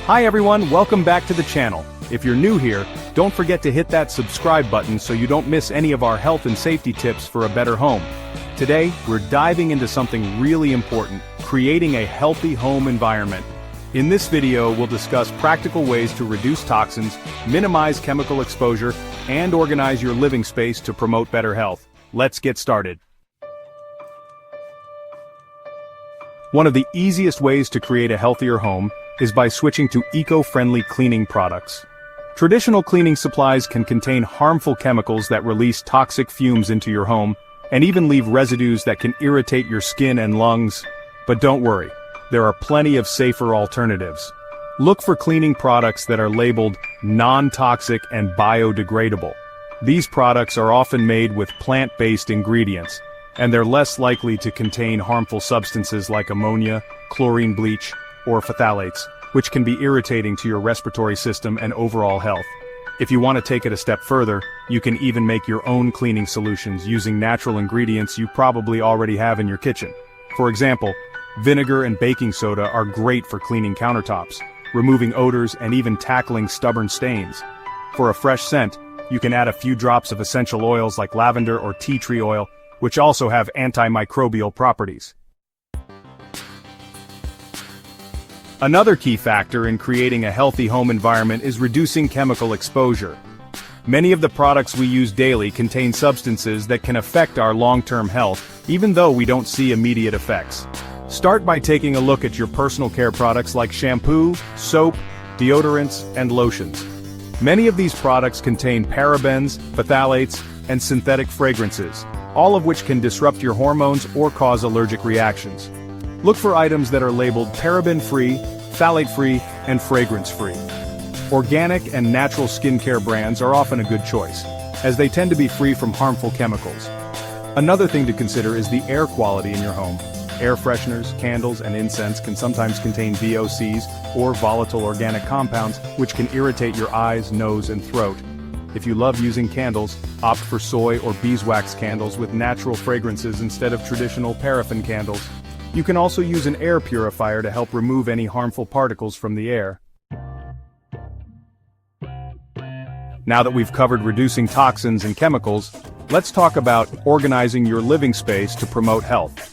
Hi everyone, welcome back to the channel. If you're new here, don't forget to hit that subscribe button so you don't miss any of our health and safety tips for a better home. Today, we're diving into something really important, creating a healthy home environment. In this video, we'll discuss practical ways to reduce toxins, minimize chemical exposure, and organize your living space to promote better health. Let's get started. One of the easiest ways to create a healthier home is by switching to eco-friendly cleaning products. Traditional cleaning supplies can contain harmful chemicals that release toxic fumes into your home, and even leave residues that can irritate your skin and lungs. But don't worry, there are plenty of safer alternatives. Look for cleaning products that are labeled non-toxic and biodegradable. These products are often made with plant-based ingredients, and they're less likely to contain harmful substances like ammonia, chlorine bleach, or phthalates, which can be irritating to your respiratory system and overall health. If you want to take it a step further, you can even make your own cleaning solutions using natural ingredients you probably already have in your kitchen. For example, vinegar and baking soda are great for cleaning countertops, removing odors, and even tackling stubborn stains. For a fresh scent, you can add a few drops of essential oils like lavender or tea tree oil, which also have antimicrobial properties. Another key factor in creating a healthy home environment is reducing chemical exposure. Many of the products we use daily contain substances that can affect our long-term health, even though we don't see immediate effects. Start by taking a look at your personal care products like shampoo, soap, deodorants, and lotions. Many of these products contain parabens, phthalates, and synthetic fragrances, all of which can disrupt your hormones or cause allergic reactions. Look for items that are labeled paraben-free, phthalate-free, and fragrance-free. Organic and natural skincare brands are often a good choice, as they tend to be free from harmful chemicals. Another thing to consider is the air quality in your home. Air fresheners, candles, and incense can sometimes contain VOCs, or volatile organic compounds, which can irritate your eyes, nose, and throat. If you love using candles, opt for soy or beeswax candles with natural fragrances instead of traditional paraffin candles. You can also use an air purifier to help remove any harmful particles from the air. Now that we've covered reducing toxins and chemicals, let's talk about organizing your living space to promote health.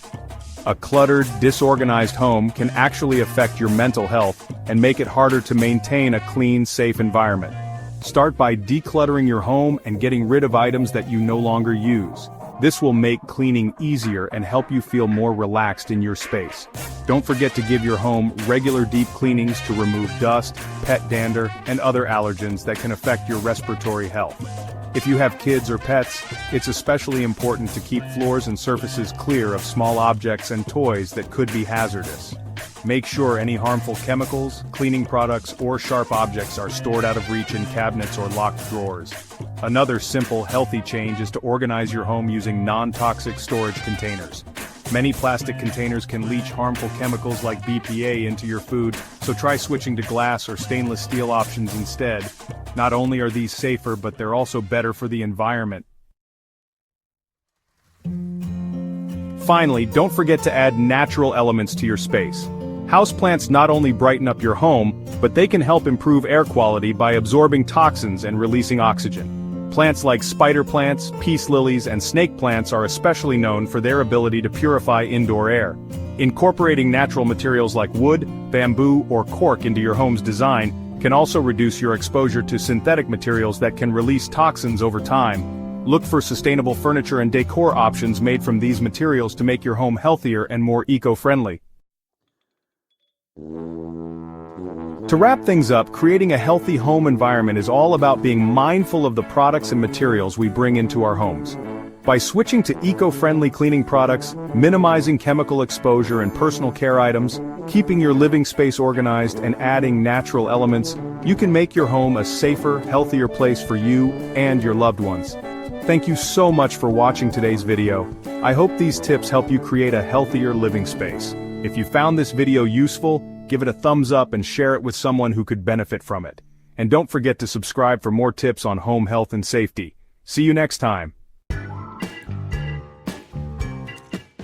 A cluttered, disorganized home can actually affect your mental health and make it harder to maintain a clean, safe environment. Start by decluttering your home and getting rid of items that you no longer use. This will make cleaning easier and help you feel more relaxed in your space. Don't forget to give your home regular deep cleanings to remove dust, pet dander, and other allergens that can affect your respiratory health. If you have kids or pets, it's especially important to keep floors and surfaces clear of small objects and toys that could be hazardous. Make sure any harmful chemicals, cleaning products, or sharp objects are stored out of reach in cabinets or locked drawers. Another simple, healthy change is to organize your home using non-toxic storage containers. Many plastic containers can leach harmful chemicals like BPA into your food, so try switching to glass or stainless steel options instead. Not only are these safer, but they're also better for the environment. Finally, don't forget to add natural elements to your space. Houseplants not only brighten up your home, but they can help improve air quality by absorbing toxins and releasing oxygen. Plants like spider plants, peace lilies, and snake plants are especially known for their ability to purify indoor air. Incorporating natural materials like wood, bamboo, or cork into your home's design can also reduce your exposure to synthetic materials that can release toxins over time. Look for sustainable furniture and decor options made from these materials to make your home healthier and more eco-friendly. To wrap things up, creating a healthy home environment is all about being mindful of the products and materials we bring into our homes. By switching to eco-friendly cleaning products, minimizing chemical exposure and personal care items, keeping your living space organized, and adding natural elements, you can make your home a safer, healthier place for you and your loved ones. Thank you so much for watching today's video. I hope these tips help you create a healthier living space. If you found this video useful, give it a thumbs up and share it with someone who could benefit from it. And don't forget to subscribe for more tips on home health and safety. See you next time.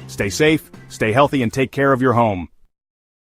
Stay safe, stay healthy, and take care of your home.